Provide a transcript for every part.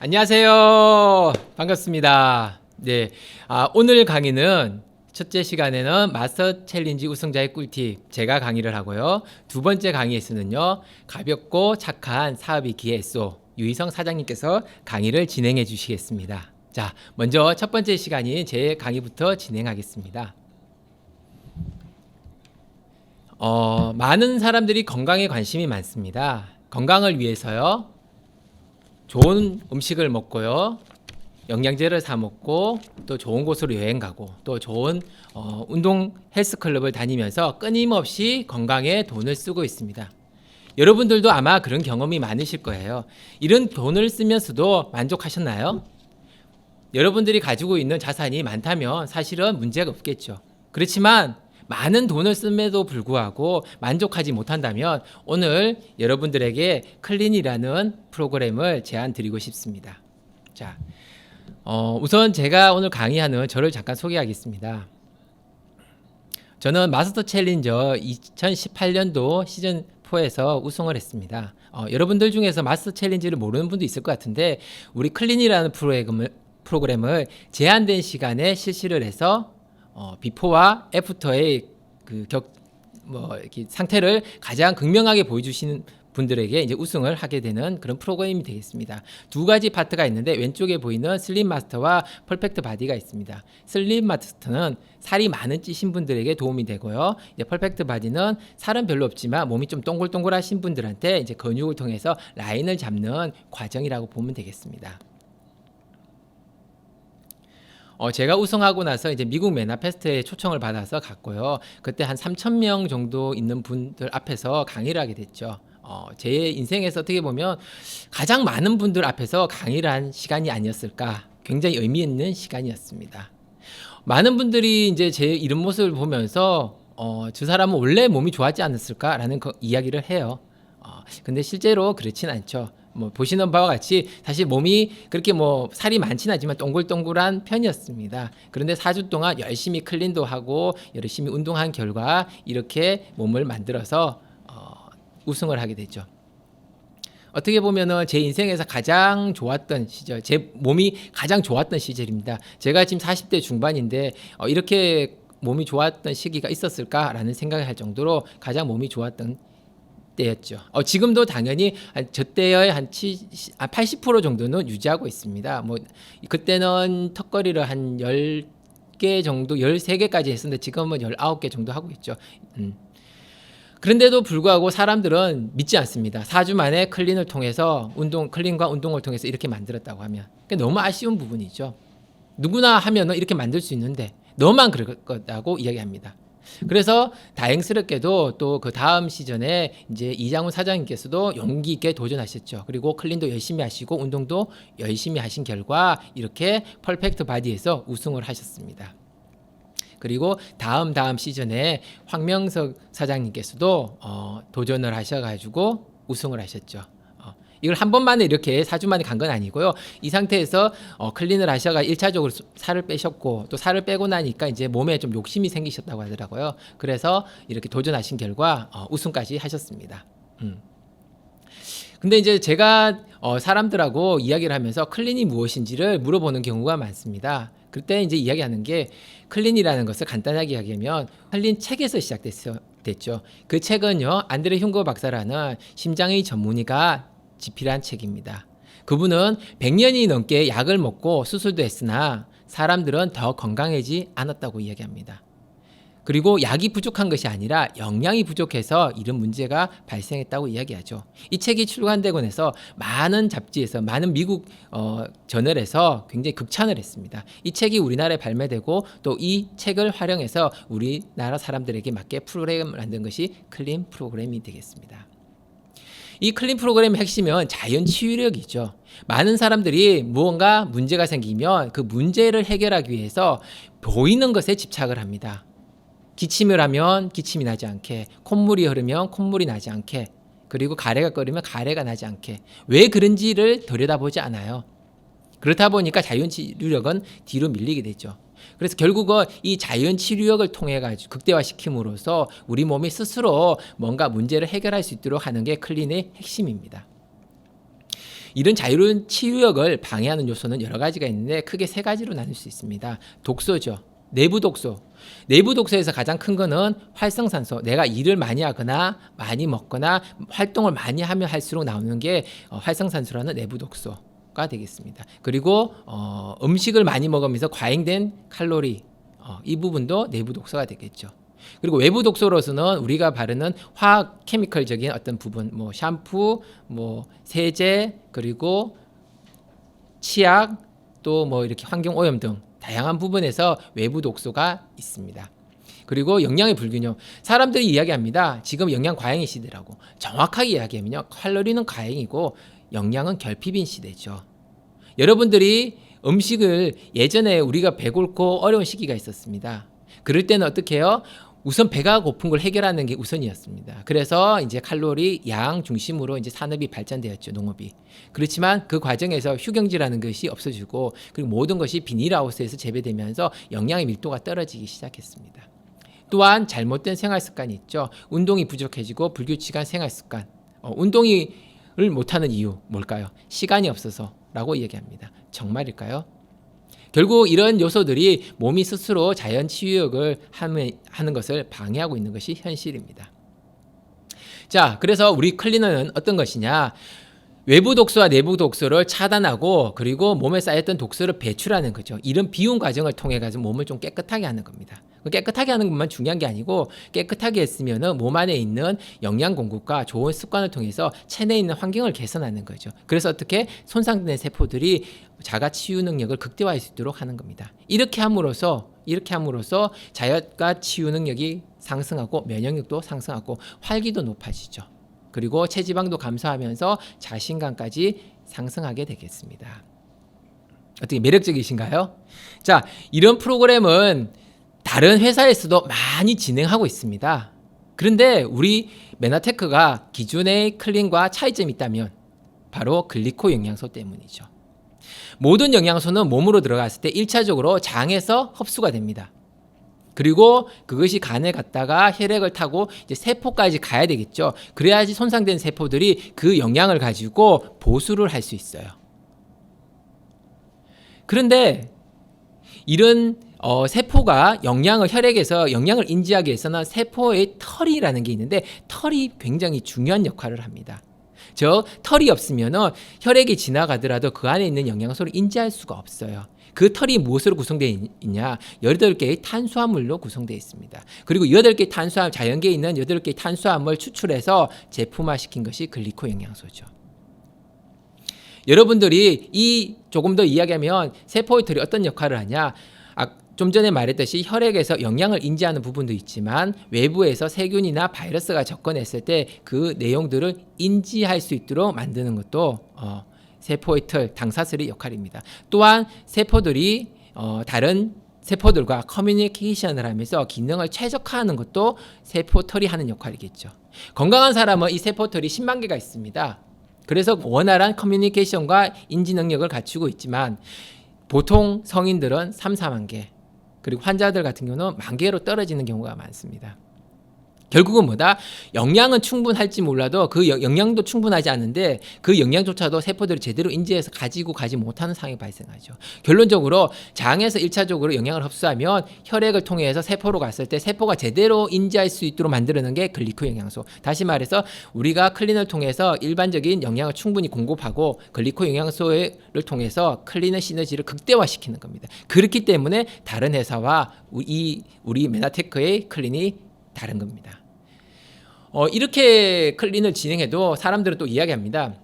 안녕하세요. 반갑습니다. 네. 오늘 강의는 첫째 시간에는 마스터 챌린지 우승자의 꿀팁 제가 강의를 하고요. 두 번째 강의에서는요. 가볍고 착한 사업이 기회 SO 유희성 사장님께서 강의를 진행해 주시겠습니다. 자, 먼저 첫 번째 시간인 제 강의부터 진행하겠습니다. 많은 사람들이 건강에 관심이 많습니다. 건강을 위해서요. 좋은 음식을 먹고요. 영양제를 사 먹고 또 좋은 곳으로 여행 가고 또 좋은 운동 헬스클럽을 다니면서 끊임없이 건강에 돈을 쓰고 있습니다. 여러분들도 아마 그런 경험이 많으실 거예요. 이런 돈을 쓰면서도 만족하셨나요? 여러분들이 가지고 있는 자산이 많다면 사실은 문제가 없겠죠. 그렇지만 많은 돈을 씀에도 불구하고 만족하지 못한다면 오늘 여러분들에게 클린이라는 프로그램을 제안 드리고 싶습니다. 자, 우선 제가 오늘 강의하는 저를 잠깐 소개하겠습니다. 저는 마스터 챌린저 2018년도 시즌 4에서 우승을 했습니다. 여러분들 중에서 마스터 챌린지를 모르는 분도 있을 것 같은데 우리 클린이라는 프로그램을 제한된 시간에 실시를 해서 비포와 애프터의 이렇게 상태를 가장 극명하게 보여주시는 분들에게 이제 우승을 하게 되는 그런 프로그램이 되겠습니다. 두 가지 파트가 있는데 왼쪽에 보이는 슬림 마스터와 퍼펙트 바디가 있습니다. 슬림 마스터는 살이 많은 찌신 분들에게 도움이 되고요. 이제 퍼펙트 바디는 살은 별로 없지만 몸이 좀 동글동글하신 분들한테 이제 근육을 통해서 라인을 잡는 과정이라고 보면 되겠습니다. 제가 우승하고 나서 이제 미국 메나페스트에 초청을 받아서 갔고요. 그때 한 3,000명 정도 있는 분들 앞에서 강의를 하게 됐죠. 제 인생에서 어떻게 보면 가장 많은 분들 앞에서 강의를 한 시간이 아니었을까. 굉장히 의미 있는 시간이었습니다. 많은 분들이 이제 제 이런 모습을 보면서 저 사람은 원래 몸이 좋았지 않았을까라는 이야기를 해요. 근데 실제로 그렇진 않죠. 보시는 바와 같이 사실 몸이 그렇게 살이 많지는 않지만 동글동글한 편이었습니다. 그런데 4주 동안 열심히 클린도 하고 열심히 운동한 결과 이렇게 몸을 만들어서 우승을 하게 됐죠. 어떻게 보면은 제 인생에서 가장 좋았던 시절, 제 몸이 가장 좋았던 시절입니다. 제가 지금 40대 중반인데 이렇게 몸이 좋았던 시기가 있었을까라는 생각을 할 정도로 가장 몸이 좋았던 때였죠. 지금도 당연히 저 때의 한 80% 정도는 유지하고 있습니다. 그때는 턱걸이를 한 10개 정도, 13개까지 했었는데 지금은 19개 정도 하고 있죠. 그런데도 불구하고 사람들은 믿지 않습니다. 4주 만에 클린을 통해서 클린과 운동을 통해서 이렇게 만들었다고 하면 너무 아쉬운 부분이죠. 누구나 하면은 이렇게 만들 수 있는데 너만 그럴 거라고 이야기합니다. 그래서 다행스럽게도 또 그 다음 시즌에 이제 이장훈 사장님께서도 용기 있게 도전하셨죠. 그리고 클린도 열심히 하시고 운동도 열심히 하신 결과 이렇게 퍼펙트 바디에서 우승을 하셨습니다. 그리고 다음 시즌에 황명석 사장님께서도 도전을 하셔가지고 우승을 하셨죠. 이걸 한 번만에 이렇게 4주 만에 간 건 아니고요. 이 상태에서 클린을 하셔가 1차적으로 살을 빼셨고 또 살을 빼고 나니까 이제 몸에 좀 욕심이 생기셨다고 하더라고요. 그래서 이렇게 도전하신 결과 우승까지 하셨습니다. 근데 이제 제가 사람들하고 이야기를 하면서 클린이 무엇인지를 물어보는 경우가 많습니다. 그때 이제 이야기하는 게 클린이라는 것을 간단하게 이야기하면 클린 책에서 시작됐죠. 그 책은요 안드레 흉거 박사라는 심장의 전문의가 집필한 책입니다. 그분은 100년이 넘게 약을 먹고 수술도 했으나 사람들은 더 건강해지지 않았다고 이야기합니다. 그리고 약이 부족한 것이 아니라 영양이 부족해서 이런 문제가 발생했다고 이야기하죠. 이 책이 출간되고 나서 많은 잡지에서 많은 미국 저널에서 굉장히 극찬을 했습니다. 이 책이 우리나라에 발매되고 또 이 책을 활용해서 우리나라 사람들에게 맞게 프로그램을 만든 것이 클린 프로그램이 되겠습니다. 이 클린 프로그램의 핵심은 자연 치유력이죠. 많은 사람들이 무언가 문제가 생기면 그 문제를 해결하기 위해서 보이는 것에 집착을 합니다. 기침을 하면 기침이 나지 않게, 콧물이 흐르면 콧물이 나지 않게, 그리고 가래가 끓으면 가래가 나지 않게. 왜 그런지를 들여다보지 않아요. 그렇다 보니까 자연 치유력은 뒤로 밀리게 되죠. 그래서 결국은 이 자연 치유력을 통해 가지고 극대화시킴으로써 우리 몸이 스스로 뭔가 문제를 해결할 수 있도록 하는 게 클린의 핵심입니다. 이런 자유로운 치유력을 방해하는 요소는 여러 가지가 있는데 크게 세 가지로 나눌 수 있습니다. 독소죠. 내부 독소. 내부 독소에서 가장 큰 거는 활성산소. 내가 일을 많이 하거나 많이 먹거나 활동을 많이 하면 할수록 나오는 게 활성산소라는 내부 독소가 되겠습니다. 그리고 음식을 많이 먹으면서 과잉된 칼로리, 이 부분도 내부 독소가 되겠죠. 그리고 외부 독소로서는 우리가 바르는 화학 케미컬적인 어떤 부분, 뭐 샴푸, 뭐 세제, 그리고 치약, 또 뭐 이렇게 환경 오염 등 다양한 부분에서 외부 독소가 있습니다. 그리고 영양의 불균형. 사람들이 이야기합니다. 지금 영양 과잉의 시대라고. 정확하게 이야기하면요, 칼로리는 과잉이고 영양은 결핍인 시대죠. 여러분들이 음식을, 예전에 우리가 배고프고 어려운 시기가 있었습니다. 그럴 때는 어떻게 해요? 우선 배가 고픈 걸 해결하는 게 우선이었습니다. 그래서 이제 칼로리 양 중심으로 이제 산업이 발전되었죠, 농업이. 그렇지만 그 과정에서 휴경지라는 것이 없어지고, 그리고 모든 것이 비닐하우스에서 재배되면서 영양의 밀도가 떨어지기 시작했습니다. 또한 잘못된 생활 습관이 있죠. 운동이 부족해지고 불규칙한 생활 습관. 운동을 못하는 이유 뭘까요? 시간이 없어서라고 얘기합니다. 정말일까요? 결국 이런 요소들이 몸이 스스로 자연 치유력을 하는 것을 방해하고 있는 것이 현실입니다. 자, 그래서 우리 클리너는 어떤 것이냐? 외부 독소와 내부 독소를 차단하고, 그리고 몸에 쌓였던 독소를 배출하는 거죠. 이런 비움 과정을 통해 가지고 몸을 좀 깨끗하게 하는 겁니다. 깨끗하게 하는 것만 중요한 게 아니고, 깨끗하게 했으면은 몸 안에 있는 영양 공급과 좋은 습관을 통해서 체내에 있는 환경을 개선하는 거죠. 그래서 어떻게 손상된 세포들이 자가 치유 능력을 극대화할 수 있도록 하는 겁니다. 이렇게 함으로써 자가 치유 능력이 상승하고 면역력도 상승하고 활기도 높아지죠. 그리고 체지방도 감소하면서 자신감까지 상승하게 되겠습니다. 어떻게 매력적이신가요? 자, 이런 프로그램은 다른 회사에서도 많이 진행하고 있습니다. 그런데 우리 메나테크가 기존의 클린과 차이점이 있다면 바로 글리코 영양소 때문이죠. 모든 영양소는 몸으로 들어갔을 때 1차적으로 장에서 흡수가 됩니다. 그리고 그것이 간에 갔다가 혈액을 타고 이제 세포까지 가야 되겠죠. 그래야지 손상된 세포들이 그 영양을 가지고 보수를 할 수 있어요. 그런데 이런 세포가 혈액에서 영양을 인지하기 위해서는 세포의 털이라는 게 있는데, 털이 굉장히 중요한 역할을 합니다. 즉, 털이 없으면 혈액이 지나가더라도 그 안에 있는 영양소를 인지할 수가 없어요. 그 털이 무엇으로 구성되어 있냐? 8개의 탄수화물로 구성되어 있습니다. 그리고 8개의 자연계에 있는 8개의 탄수화물 추출해서 제품화시킨 것이 글리코 영양소죠. 여러분들이 조금 더 이야기하면 세포의 털이 어떤 역할을 하냐? 좀 전에 말했듯이 혈액에서 영양을 인지하는 부분도 있지만 외부에서 세균이나 바이러스가 접근했을 때 그 내용들을 인지할 수 있도록 만드는 것도 세포의 털, 당사슬의 역할입니다. 또한 세포들이 다른 세포들과 커뮤니케이션을 하면서 기능을 최적화하는 것도 세포털이 하는 역할이겠죠. 건강한 사람은 이 세포털이 10만 개가 있습니다. 그래서 원활한 커뮤니케이션과 인지 능력을 갖추고 있지만 보통 성인들은 3, 4만 개, 그리고 환자들 같은 경우는 10,000개로 떨어지는 경우가 많습니다. 결국은 뭐다? 영양은 충분할지 몰라도 그 영양도 충분하지 않은데 그 영양조차도 세포들이 제대로 인지해서 가지고 가지 못하는 상황이 발생하죠. 결론적으로 장에서 1차적으로 영양을 흡수하면 혈액을 통해서 세포로 갔을 때 세포가 제대로 인지할 수 있도록 만드는 게 글리코 영양소. 다시 말해서 우리가 클린을 통해서 일반적인 영양을 충분히 공급하고 글리코 영양소를 통해서 클린의 시너지를 극대화시키는 겁니다. 그렇기 때문에 다른 회사와 우리 메나테크의 클린이 다른 겁니다. 이렇게 클린을 진행해도 사람들은 또 이야기합니다.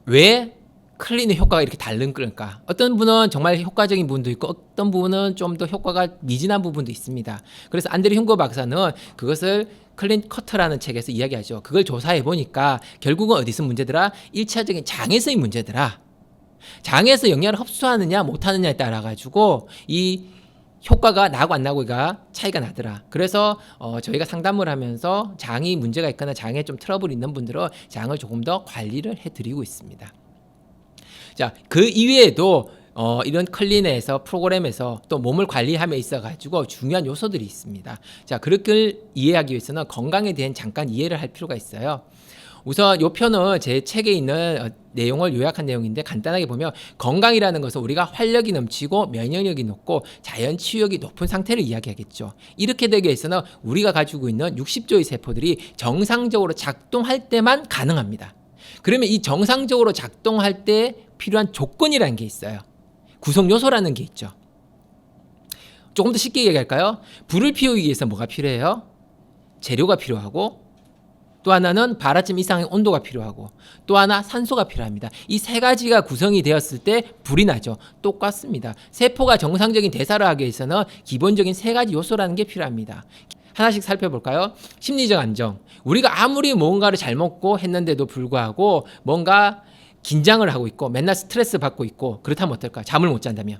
왜 클린의 효과가 이렇게 다른 걸까? 어떤 분은 정말 효과적인 부분도 있고 어떤 부분은 좀 더 효과가 미진한 부분도 있습니다. 그래서 안드레 흉거 박사는 그것을 클린 커터라는 책에서 이야기하죠. 그걸 조사해 보니까 결국은 어디서 문제더라? 1차적인 장에서의 문제더라. 장에서 영양을 흡수하느냐 못하느냐에 따라 가지고 이 효과가 나고 안 나고가 차이가 나더라. 그래서 저희가 상담을 하면서 장이 문제가 있거나 장에 좀 트러블이 있는 분들은 장을 조금 더 관리를 해드리고 있습니다. 자, 그 이외에도 이런 클린에서 프로그램에서 또 몸을 관리함에 있어 가지고 중요한 요소들이 있습니다. 자, 그렇게 이해하기 위해서는 건강에 대한 잠깐 이해를 할 필요가 있어요. 우선 이 편은 제 책에 있는 내용을 요약한 내용인데 간단하게 보면 건강이라는 것은 우리가 활력이 넘치고 면역력이 높고 자연 치유력이 높은 상태를 이야기하겠죠. 이렇게 되기 위해서는 우리가 가지고 있는 60조의 세포들이 정상적으로 작동할 때만 가능합니다. 그러면 이 정상적으로 작동할 때 필요한 조건이라는 게 있어요. 구성 요소라는 게 있죠. 조금 더 쉽게 얘기할까요? 불을 피우기 위해서 뭐가 필요해요? 재료가 필요하고, 또 하나는 바라점 이상의 온도가 필요하고, 또 하나 산소가 필요합니다. 이 세 가지가 구성이 되었을 때 불이 나죠. 똑같습니다. 세포가 정상적인 대사를 하기 위해서는 기본적인 세 가지 요소라는 게 필요합니다. 하나씩 살펴볼까요? 심리적 안정. 우리가 아무리 뭔가를 잘 먹고 했는데도 불구하고 뭔가 긴장을 하고 있고 맨날 스트레스 받고 있고 그렇다면 어떨까? 잠을 못 잔다면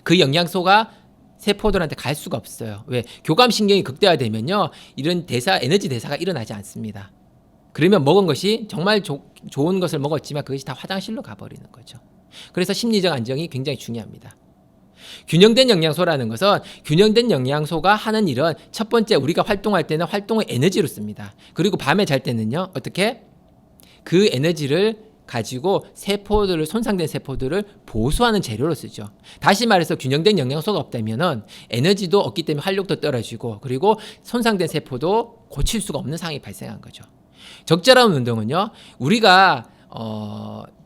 그 영양소가 세포들한테 갈 수가 없어요. 왜? 교감신경이 극대화되면요, 이런 에너지 대사가 일어나지 않습니다. 그러면 먹은 것이 정말 좋은 것을 먹었지만 그것이 다 화장실로 가버리는 거죠. 그래서 심리적 안정이 굉장히 중요합니다. 균형된 영양소라는 것은 균형된 영양소가 하는 일은 첫 번째, 우리가 활동할 때는 활동의 에너지로 씁니다. 그리고 밤에 잘 때는요, 어떻게? 그 에너지를 가지고 손상된 세포들을 보수하는 재료로 쓰죠. 다시 말해서 균형된 영양소가 없다면은 에너지도 없기 때문에 활력도 떨어지고, 그리고 손상된 세포도 고칠 수가 없는 상황이 발생한 거죠. 적절한 운동은요, 우리가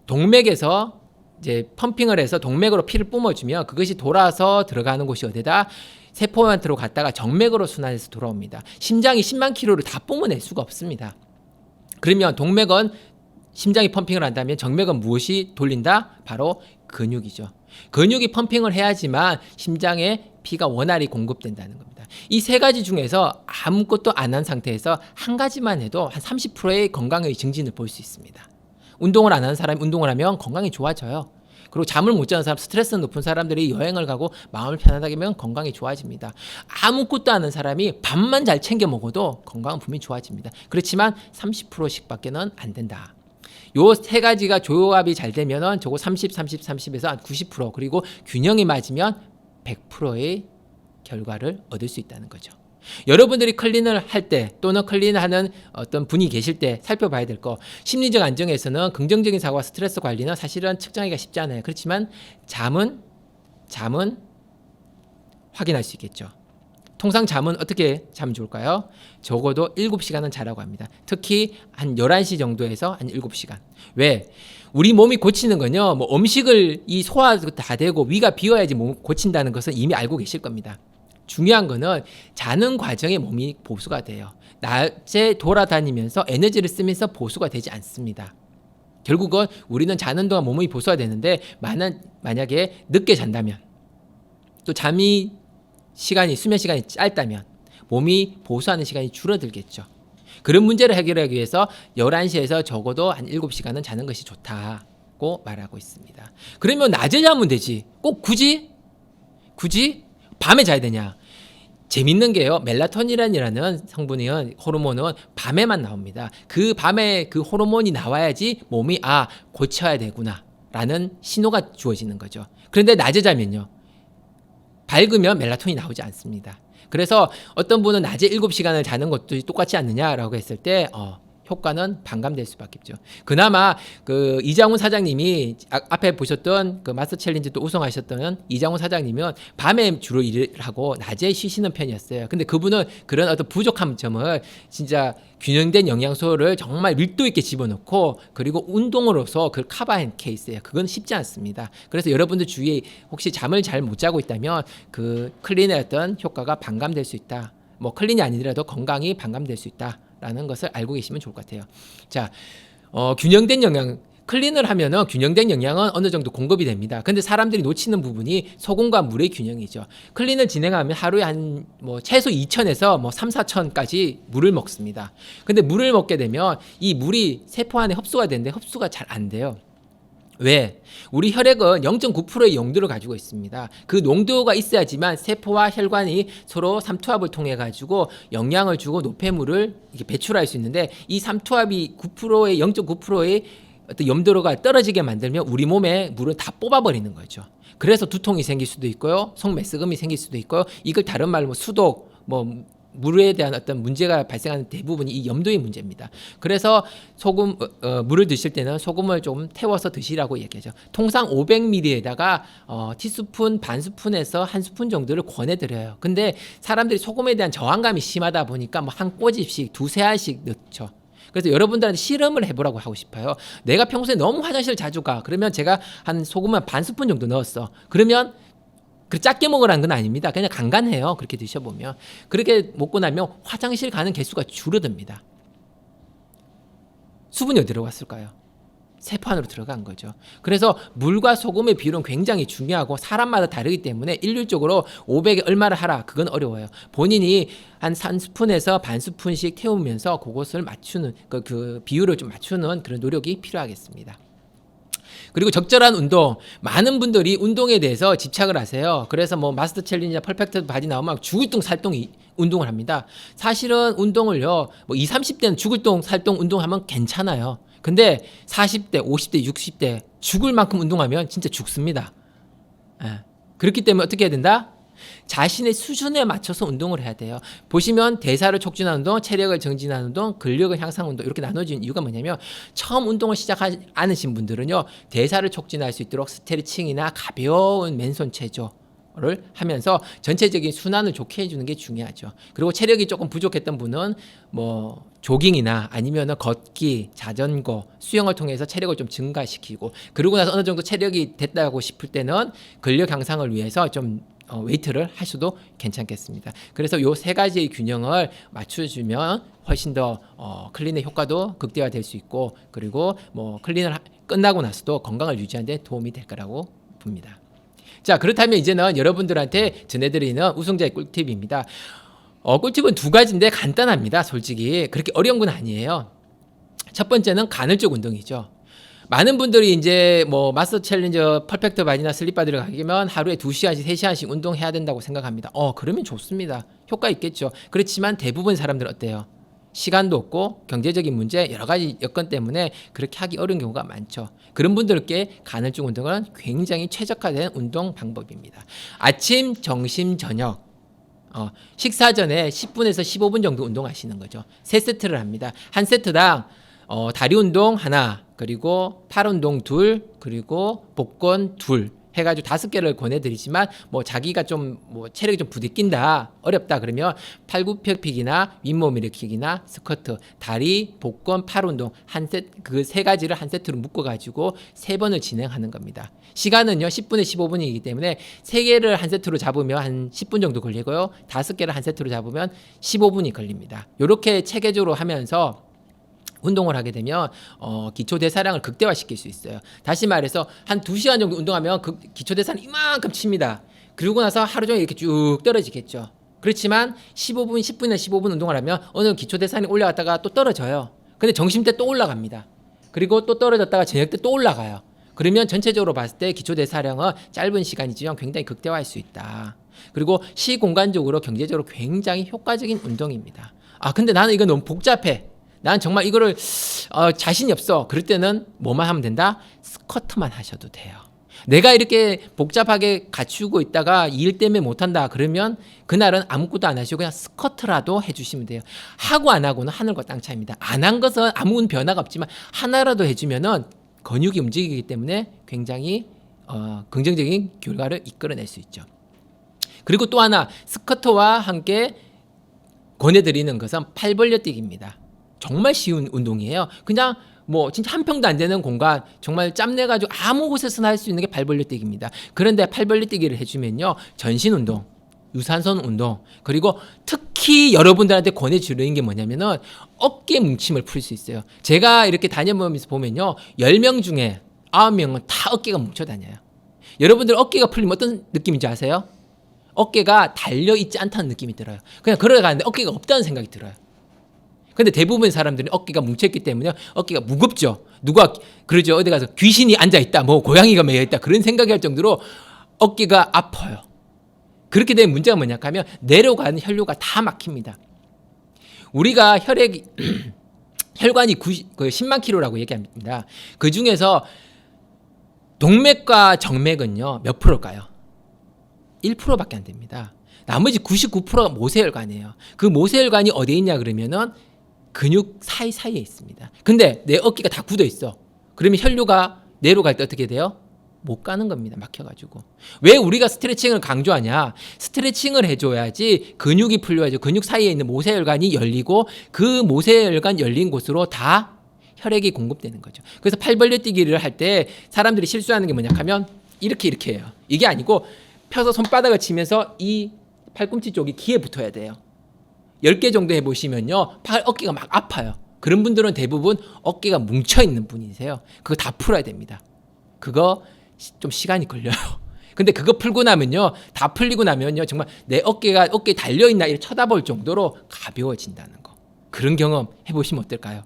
동맥에서 이제 펌핑을 해서 동맥으로 피를 뿜어주면 그것이 돌아서 들어가는 곳이 어디다? 세포한테로 갔다가 정맥으로 순환해서 돌아옵니다. 심장이 10만 킬로를 다 뿜어낼 수가 없습니다. 그러면 동맥은 심장이 펌핑을 한다면 정맥은 무엇이 돌린다? 바로 근육이죠. 근육이 펌핑을 해야지만 심장에 피가 원활히 공급된다는 겁니다. 이 세 가지 중에서 아무것도 안 한 상태에서 한 가지만 해도 한 30%의 건강의 증진을 볼 수 있습니다. 운동을 안 하는 사람이 운동을 하면 건강이 좋아져요. 그리고 잠을 못 자는 사람, 스트레스 높은 사람들이 여행을 가고 마음을 편안하게 하면 건강이 좋아집니다. 아무것도 안 하는 사람이 밥만 잘 챙겨 먹어도 건강은 분명히 좋아집니다. 그렇지만 30%씩밖에는 안 된다. 요 세 가지가 조합이 잘 되면은 저거 30, 30, 30에서 한 90%, 그리고 균형이 맞으면 100%의 결과를 얻을 수 있다는 거죠. 여러분들이 클린을 할 때 또는 클린하는 어떤 분이 계실 때 살펴봐야 될 거, 심리적 안정에서는 긍정적인 사고와 스트레스 관리는 사실은 측정하기가 쉽지 않아요. 그렇지만 잠은 확인할 수 있겠죠. 통상 잠은 어떻게 자면 좋을까요? 적어도 7시간은 자라고 합니다. 특히 한 11시 정도에서 한 7시간. 왜? 우리 몸이 고치는 건요, 뭐 음식을 이 소화가 다 되고 위가 비어야지 몸 고친다는 것은 이미 알고 계실 겁니다. 중요한 거는 자는 과정에 몸이 보수가 돼요. 낮에 돌아다니면서 에너지를 쓰면서 보수가 되지 않습니다. 결국은 우리는 자는 동안 몸이 보수가 되는데 만약에 늦게 잔다면, 또 수면 시간이 짧다면 몸이 보수하는 시간이 줄어들겠죠. 그런 문제를 해결하기 위해서 11시에서 적어도 한 7시간은 자는 것이 좋다고 말하고 있습니다. 그러면 낮에 자면 되지. 꼭 굳이 밤에 자야 되냐? 재밌는 게요, 멜라토닌이라는 성분은, 호르몬은 밤에만 나옵니다. 그 밤에 그 호르몬이 나와야지 몸이 고쳐야 되구나 라는 신호가 주어지는 거죠. 그런데 낮에 자면요, 밝으면 멜라토닌이 나오지 않습니다. 그래서 어떤 분은 낮에 7시간을 자는 것도 똑같지 않느냐라고 했을 때 효과는 반감될 수밖에 없죠. 그나마 그 이장훈 사장님이 앞에 보셨던 그 마스터 챌린지 또 우승하셨던 이장훈 사장님은 밤에 주로 일을 하고 낮에 쉬시는 편이었어요. 근데 그분은 그런 어떤 부족한 점을 진짜 균형된 영양소를 정말 밀도 있게 집어넣고, 그리고 운동으로서 그걸 커버한 케이스예요. 그건 쉽지 않습니다. 그래서 여러분들 주위에 혹시 잠을 잘 못 자고 있다면 그 클린의 어떤 효과가 반감될 수 있다. 뭐 클린이 아니더라도 건강이 반감될 수 있다 라는 것을 알고 계시면 좋을 것 같아요. 자, 균형된 영양, 클린을 하면은 균형된 영양은 어느 정도 공급이 됩니다. 근데 사람들이 놓치는 부분이 소금과 물의 균형이죠. 클린을 진행하면 하루에 한 최소 2,000에서 3, 4,000까지 물을 먹습니다. 근데 물을 먹게 되면 이 물이 세포 안에 흡수가 되는데 흡수가 잘 안 돼요. 왜? 우리 혈액은 0.9%의 용도를 가지고 있습니다. 그 농도가 있어야지만 세포와 혈관이 서로 삼투압을 통해 가지고 영양을 주고 노폐물을 이렇게 배출할 수 있는데, 이 삼투압이 0.9%의 어떤 염도가 떨어지게 만들면 우리 몸에 물을 다 뽑아버리는 거죠. 그래서 두통이 생길 수도 있고요, 속메스금이 생길 수도 있고요, 이걸 다른 말로 수독, 물에 대한 어떤 문제가 발생하는 대부분이 이 염도의 문제입니다. 그래서 물을 드실 때는 소금을 좀 태워서 드시라고 얘기하죠. 통상 500ml에다가 티스푼 반 스푼에서 한 스푼 정도를 권해드려요. 근데 사람들이 소금에 대한 저항감이 심하다 보니까 뭐 한 꼬집씩 두세 알씩 넣죠. 그래서 여러분들한테 실험을 해보라고 하고 싶어요. 내가 평소에 너무 화장실 자주 가. 그러면 제가 한 소금을 반 스푼 정도 넣었어. 그러면 그 작게 먹으라는 건 아닙니다. 그냥 간간해요. 그렇게 드셔보면. 그렇게 먹고 나면 화장실 가는 개수가 줄어듭니다. 수분이 어디로 갔을까요? 세포 안으로 들어간 거죠. 그래서 물과 소금의 비율은 굉장히 중요하고 사람마다 다르기 때문에 일률적으로 500에 얼마를 하라. 그건 어려워요. 본인이 한 3스푼에서 반 스푼씩 태우면서 그것을 맞추는 그 비율을 좀 맞추는 그런 노력이 필요하겠습니다. 그리고 적절한 운동. 많은 분들이 운동에 대해서 집착을 하세요. 그래서 뭐 마스터 챌린지나 퍼펙트 바디 나오면 죽을 똥 살똥 운동을 합니다. 사실은 운동을요, 뭐 20, 30대는 죽을 똥 살똥 운동하면 괜찮아요. 근데 40대, 50대, 60대 죽을 만큼 운동하면 진짜 죽습니다. 그렇기 때문에 어떻게 해야 된다? 자신의 수준에 맞춰서 운동을 해야 돼요. 보시면 대사를 촉진하는 운동, 체력을 정진하는 운동, 근력을 향상 운동 이렇게 나눠진 이유가 뭐냐면 처음 운동을 시작하지 않으신 분들은요, 대사를 촉진할 수 있도록 스트레칭이나 가벼운 맨손 체조를 하면서 전체적인 순환을 좋게 해주는 게 중요하죠. 그리고 체력이 조금 부족했던 분은 뭐 조깅이나 아니면 걷기, 자전거, 수영을 통해서 체력을 좀 증가시키고, 그러고 나서 어느 정도 체력이 됐다고 싶을 때는 근력 향상을 위해서 좀 웨이트를 할 수도 괜찮겠습니다. 그래서 요 세 가지의 균형을 맞춰주면 훨씬 더 클린의 효과도 극대화될 수 있고, 그리고 뭐 클린을 끝나고 나서도 건강을 유지하는 데 도움이 될 거라고 봅니다. 자, 그렇다면 이제는 여러분들한테 전해드리는 우승자의 꿀팁입니다. 꿀팁은 두 가지인데 간단합니다. 솔직히 그렇게 어려운 건 아니에요. 첫 번째는 간헐적 운동이죠. 많은 분들이 이제 뭐 마스터 챌린지 퍼펙트 바디나 슬립 바디를 가기면 하루에 2시간씩 3시간씩 운동해야 된다고 생각합니다. 그러면 좋습니다. 효과 있겠죠. 그렇지만 대부분 사람들은 어때요? 시간도 없고 경제적인 문제, 여러 가지 여건 때문에 그렇게 하기 어려운 경우가 많죠. 그런 분들께 간헐적 운동은 굉장히 최적화된 운동 방법입니다. 아침, 점심, 저녁 식사 전에 10분에서 15분 정도 운동하시는 거죠. 3세트를 합니다. 한 세트당 다리 운동 하나, 그리고 팔 운동 둘, 그리고 복권 둘 해가지고 5개를 권해드리지만, 뭐 자기가 좀 뭐 체력이 좀 부딪힌다, 어렵다 그러면 팔굽혀펴기나 윗몸 일으키기나 스쿼트, 다리, 복권, 팔 운동 그 세 가지를 한 세트로 묶어가지고 3번을 진행하는 겁니다. 시간은요 10분에 15분이기 때문에 3개를 한 세트로 잡으면 한 10분 정도 걸리고요, 5개를 한 세트로 잡으면 15분이 걸립니다. 이렇게 체계적으로 하면서 운동을 하게 되면 기초 대사량을 극대화시킬 수 있어요. 다시 말해서 한 2시간 정도 운동하면 그 기초 대사는 이만큼 칩니다. 그러고 나서 하루 종일 이렇게 쭉 떨어지겠죠. 그렇지만 15분, 10분이나 15분 운동을 하면 어느 기초 대사량이 올라갔다가 또 떨어져요. 근데 점심 때 또 올라갑니다. 그리고 또 떨어졌다가 저녁 때 또 올라가요. 그러면 전체적으로 봤을 때 기초 대사량은 짧은 시간이지만 굉장히 극대화할 수 있다. 그리고 시공간적으로 경제적으로 굉장히 효과적인 운동입니다. 근데 나는 이거 너무 복잡해. 난 정말 이거를 자신이 없어. 그럴 때는 뭐만 하면 된다? 스쿼트만 하셔도 돼요. 내가 이렇게 복잡하게 갖추고 있다가 일 때문에 못한다 그러면 그날은 아무것도 안 하시고 그냥 스쿼트라도 해주시면 돼요. 하고 안 하고는 하늘과 땅 차이입니다. 안 한 것은 아무 변화가 없지만 하나라도 해주면은 근육이 움직이기 때문에 굉장히 긍정적인 결과를 이끌어낼 수 있죠. 그리고 또 하나, 스쿼트와 함께 권해드리는 것은 팔 벌려 뛰기입니다. 정말 쉬운 운동이에요. 그냥 뭐 진짜 한 평도 안 되는 공간 정말 짬내가지고 아무 곳에서나 할 수 있는 게 팔 벌려 뛰기입니다. 그런데 팔 벌려 뛰기를 해주면요, 전신 운동, 유산소 운동, 그리고 특히 여러분들한테 권해주는 게 뭐냐면은 어깨 뭉침을 풀 수 있어요. 제가 이렇게 다녀보면서 보면요, 10명 중에 9명은 다 어깨가 뭉쳐 다녀요. 여러분들 어깨가 풀리면 어떤 느낌인지 아세요? 어깨가 달려있지 않다는 느낌이 들어요. 그냥 걸어가는데 어깨가 없다는 생각이 들어요. 근데 대부분 사람들은 어깨가 뭉쳐있기 때문에 어깨가 무겁죠. 누가 그러죠. 어디 가서 귀신이 앉아있다, 뭐 고양이가 매여있다, 그런 생각이 할 정도로 어깨가 아파요. 그렇게 되면 문제가 뭐냐 하면 내려가는 혈류가 다 막힙니다. 우리가 혈관이 10만 킬로라고 얘기합니다. 그 중에서 동맥과 정맥은요 몇 프로일까요? 1%밖에 안 됩니다. 나머지 99%가 모세혈관이에요. 그 모세혈관이 어디에 있냐 그러면은 근육 사이사이에 있습니다. 근데 내 어깨가 다 굳어 있어. 그러면 혈류가 뇌로 갈 때 어떻게 돼요? 못 가는 겁니다. 막혀가지고. 왜 우리가 스트레칭을 강조하냐? 스트레칭을 해줘야지 근육이 풀려야죠. 근육 사이에 있는 모세혈관이 열리고 그 모세혈관 열린 곳으로 다 혈액이 공급되는 거죠. 그래서 팔 벌려 뛰기를 할 때 사람들이 실수하는 게 뭐냐 하면 이렇게 해요. 이게 아니고 펴서 손바닥을 치면서 이 팔꿈치 쪽이 기에 붙어야 돼요. 10개 정도 해보시면요. 어깨가 막 아파요. 그런 분들은 대부분 어깨가 뭉쳐있는 분이세요. 그거 다 풀어야 됩니다. 그거 좀 시간이 걸려요. 근데 그거 풀고 나면요. 다 풀리고 나면요. 정말 내 어깨에 달려있나 이렇게 쳐다볼 정도로 가벼워진다는 거. 그런 경험 해보시면 어떨까요?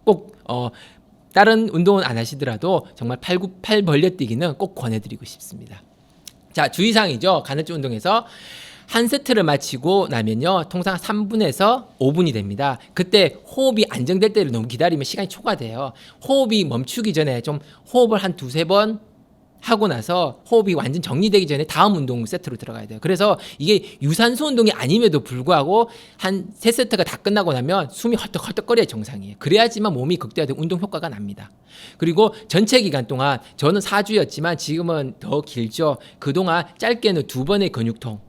꼭 다른 운동은 안 하시더라도 정말 팔 벌려뛰기는 꼭 권해드리고 싶습니다. 자, 주의사항이죠. 간헐적 운동에서 한 세트를 마치고 나면요. 통상 3분에서 5분이 됩니다. 그때 호흡이 안정될 때를 너무 기다리면 시간이 초과돼요. 호흡이 멈추기 전에 좀 호흡을 한 두세 번 하고 나서 호흡이 완전 정리되기 전에 다음 운동 세트로 들어가야 돼요. 그래서 이게 유산소 운동이 아님에도 불구하고 한 3세트가 다 끝나고 나면 숨이 헐떡헐떡거려야 정상이에요. 그래야지만 몸이 극대화되고 운동 효과가 납니다. 그리고 전체 기간 동안 저는 4주였지만 지금은 더 길죠. 그동안 짧게는 2번의 근육통,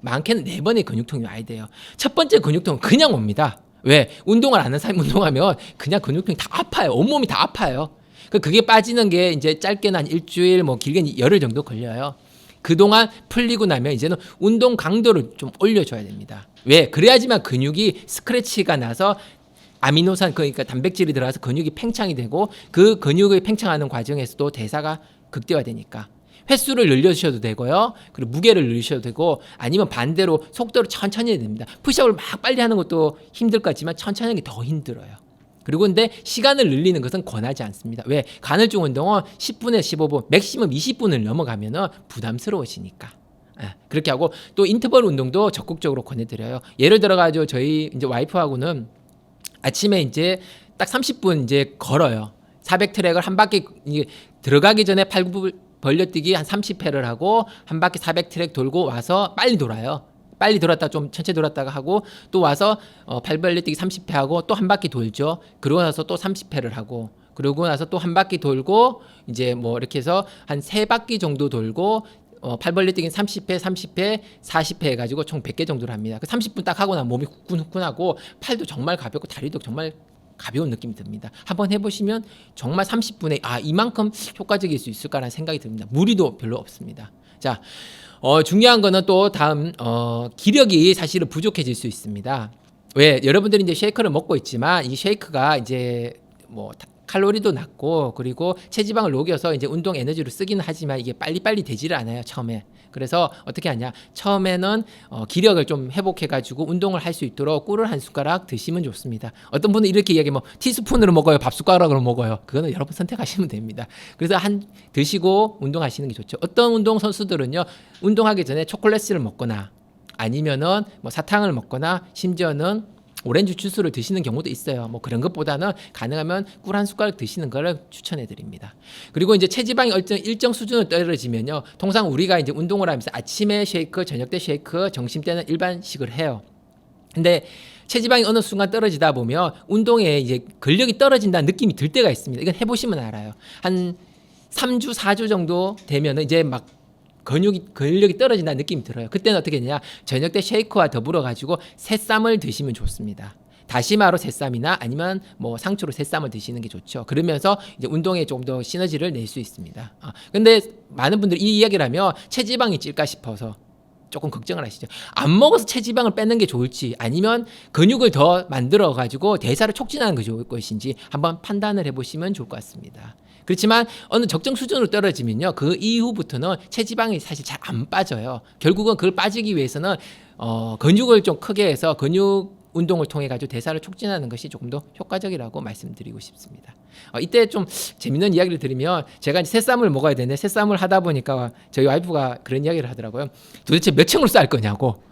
많게는 4번의 근육통이 와야 돼요. 첫 번째 근육통은 그냥 옵니다. 왜? 운동을 안 하는 사람이 운동하면 그냥 근육통이 다 아파요. 온몸이 다 아파요. 그게 빠지는 게 이제 짧게는 한 일주일, 뭐 길게는 열흘 정도 걸려요. 그동안 풀리고 나면 이제는 운동 강도를 좀 올려줘야 됩니다. 왜? 그래야지만 근육이 스크래치가 나서 아미노산, 그러니까 단백질이 들어가서 근육이 팽창이 되고 그 근육을 팽창하는 과정에서도 대사가 극대화되니까. 횟수를 늘려주셔도 되고요. 그리고 무게를 늘리셔도 되고 아니면 반대로 속도를 천천히 해야 됩니다. 푸시업을 막 빨리 하는 것도 힘들 것 같지만 천천히 하는 게 더 힘들어요. 그리고 근데 시간을 늘리는 것은 권하지 않습니다. 왜? 간헐적 운동은 10분에서 15분, 맥시멈 20분을 넘어가면은 부담스러워지니까. 그렇게 하고 또 인터벌 운동도 적극적으로 권해드려요. 예를 들어가지고 저희 이제 와이프하고는 아침에 이제 딱 30분 이제 걸어요. 400트랙을 한 바퀴 들어가기 전에 팔 벌려뛰기 한 30회를 하고 한 바퀴 400트랙 돌고 와서 빨리 돌아요. 빨리 돌았다가 좀 천천히 돌았다가 하고 또 와서 팔 벌려뛰기 30회 하고 또 한 바퀴 돌죠. 그러고 나서 또 30회를 하고 그러고 나서 또 한 바퀴 돌고 이제 뭐 이렇게 해서 한 3바퀴 정도 돌고 팔 벌려뛰기 30회, 30회, 40회 해가지고 총 100개 정도를 합니다. 그 30분 딱 하고 나면 몸이 후끈후끈하고 팔도 정말 가볍고 다리도 정말 가벼운 느낌이 듭니다. 한번 해보시면 정말 30분에 이만큼 효과적일 수 있을까라는 생각이 듭니다. 무리도 별로 없습니다. 자, 중요한 거는 또 다음 기력이 사실은 부족해질 수 있습니다. 왜? 여러분들이 이제 쉐이크를 먹고 있지만 이 쉐이크가 이제 뭐 칼로리도 낮고 그리고 체지방을 녹여서 이제 운동 에너지로 쓰기는 하지만 이게 빨리빨리 되지를 않아요, 처음에. 그래서 어떻게 하냐? 처음에는 기력을 좀 회복해가지고 운동을 할 수 있도록 꿀을 한 숟가락 드시면 좋습니다. 어떤 분은 이렇게 이야기하면 티스푼으로 먹어요, 밥 숟가락으로 먹어요. 그거는 여러분 선택하시면 됩니다. 그래서 드시고 운동하시는 게 좋죠. 어떤 운동 선수들은요, 운동하기 전에 초콜릿을 먹거나 아니면은 뭐 사탕을 먹거나 심지어는 오렌지 주스를 드시는 경우도 있어요. 뭐 그런 것보다는 가능하면 꿀 한 숟가락 드시는 거를 추천해 드립니다. 그리고 이제 체지방이 일정 수준으로 떨어지면요. 통상 우리가 이제 운동을 하면서 아침에 쉐이크, 저녁 때 쉐이크, 점심 때는 일반식을 해요. 근데 체지방이 어느 순간 떨어지다 보면 운동에 이제 근력이 떨어진다는 느낌이 들 때가 있습니다. 이건 해보시면 알아요. 한 3주, 4주 정도 되면 이제 막 근력이 떨어진다는 느낌이 들어요. 그때는 어떻게 되냐? 저녁 때 쉐이크와 더불어 가지고 새쌈을 드시면 좋습니다. 다시마로 새쌈이나 아니면 뭐 상추로 새쌈을 드시는 게 좋죠. 그러면서 이제 운동에 좀 더 시너지를 낼 수 있습니다. 근데 많은 분들이 이 이야기를 하면 체지방이 찔까 싶어서 조금 걱정을 하시죠. 안 먹어서 체지방을 빼는 게 좋을지 아니면 근육을 더 만들어 가지고 대사를 촉진하는 게 좋을 것인지 한번 판단을 해보시면 좋을 것 같습니다. 그렇지만 어느 적정 수준으로 떨어지면요, 그 이후부터는 체지방이 사실 잘 안 빠져요. 결국은 그걸 빠지기 위해서는 근육을 좀 크게 해서 근육 운동을 통해 가지고 대사를 촉진하는 것이 조금 더 효과적이라고 말씀드리고 싶습니다. 이때 좀 재밌는 이야기를 드리면 제가 이제 새쌈을 먹어야 되는데 새쌈을 하다 보니까 저희 와이프가 그런 이야기를 하더라고요. 도대체 몇 층으로 쌀 거냐고.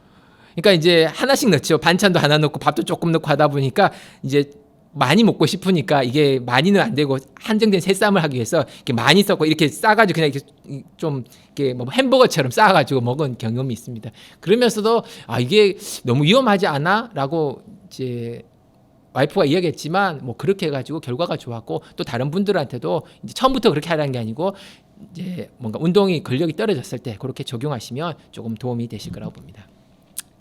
그러니까 이제 하나씩 넣죠. 반찬도 하나 넣고 밥도 조금 넣고 하다 보니까 이제 많이 먹고 싶으니까 이게 많이는 안 되고 한정된 새쌈을 하기 위해서 이렇게 많이 썼고 이렇게 싸가지고 그냥 이렇게 좀 이렇게 뭐 햄버거처럼 싸가지고 먹은 경험이 있습니다. 그러면서도 이게 너무 위험하지 않아?라고 이제 와이프가 이야기했지만 뭐 그렇게 해가지고 결과가 좋았고 또 다른 분들한테도 이제 처음부터 그렇게 하라는 게 아니고 이제 뭔가 운동이 근력이 떨어졌을 때 그렇게 적용하시면 조금 도움이 되실 거라고 봅니다.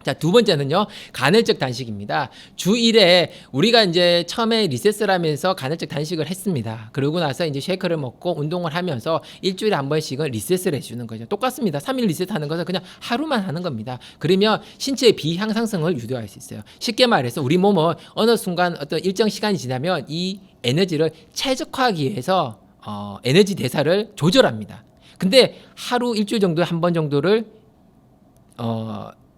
자, 두 번째는요, 간헐적 단식입니다. 주 1회 우리가 이제 처음에 리셋을 하면서 간헐적 단식을 했습니다. 그러고 나서 이제 쉐이크를 먹고 운동을 하면서 일주일에 한 번씩은 리셋을 해주는 거죠. 똑같습니다. 3일 리셋하는 것은 그냥 하루만 하는 겁니다. 그러면 신체의 비향상성을 유도할 수 있어요. 쉽게 말해서 우리 몸은 어느 순간 어떤 일정 시간이 지나면 이 에너지를 최적화하기 위해서 에너지 대사를 조절합니다. 근데 하루 일주일 정도에 한 번 정도를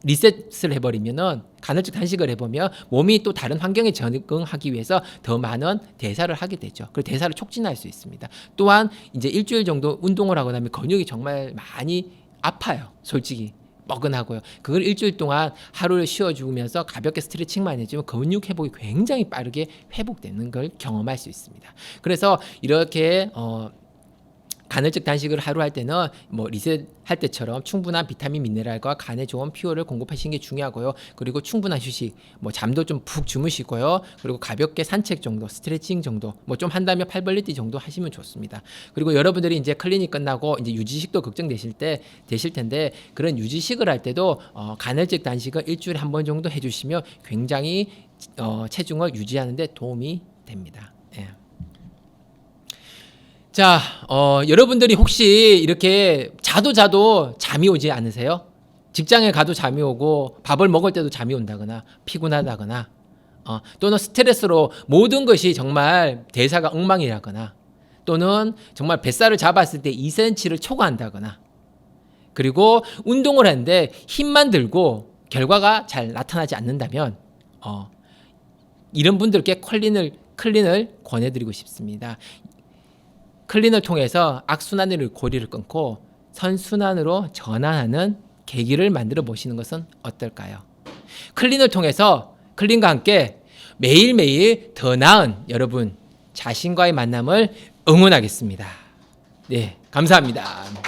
리셋을 해버리면은 간헐적 단식을 해보면 몸이 또 다른 환경에 적응하기 위해서 더 많은 대사를 하게 되죠. 그리고 대사를 촉진할 수 있습니다. 또한 이제 일주일 정도 운동을 하고 나면 근육이 정말 많이 아파요. 솔직히 뻐근하고요. 그걸 일주일 동안 하루를 쉬어주면서 가볍게 스트레칭만 해주면 근육 회복이 굉장히 빠르게 회복되는 걸 경험할 수 있습니다. 그래서 이렇게 간헐적 단식을 하루 할 때는 뭐 리셋할 때처럼 충분한 비타민 미네랄과 간에 좋은 피로를 공급하시는 게 중요하고요. 그리고 충분한 휴식, 뭐 잠도 좀 푹 주무시고요. 그리고 가볍게 산책 정도, 스트레칭 정도, 뭐 좀 한다면 팔 벌리 뛰 정도 하시면 좋습니다. 그리고 여러분들이 이제 클리닉 끝나고 이제 유지식도 걱정되실 텐데 그런 유지식을 할 때도 간헐적 단식을 일주일에 한 번 정도 해주시면 굉장히 체중을 유지하는 데 도움이 됩니다. 예. 자, 여러분들이 혹시 이렇게 자도 잠이 오지 않으세요? 직장에 가도 잠이 오고 밥을 먹을 때도 잠이 온다거나 피곤하다거나 또는 스트레스로 모든 것이 정말 대사가 엉망이라거나 또는 정말 뱃살을 잡았을 때 2cm를 초과한다거나 그리고 운동을 하는데 힘만 들고 결과가 잘 나타나지 않는다면 이런 분들께 클린을 권해드리고 싶습니다. 클린을 통해서 악순환의 고리를 끊고 선순환으로 전환하는 계기를 만들어 보시는 것은 어떨까요? 클린을 통해서 클린과 함께 매일매일 더 나은 여러분 자신과의 만남을 응원하겠습니다. 네, 감사합니다.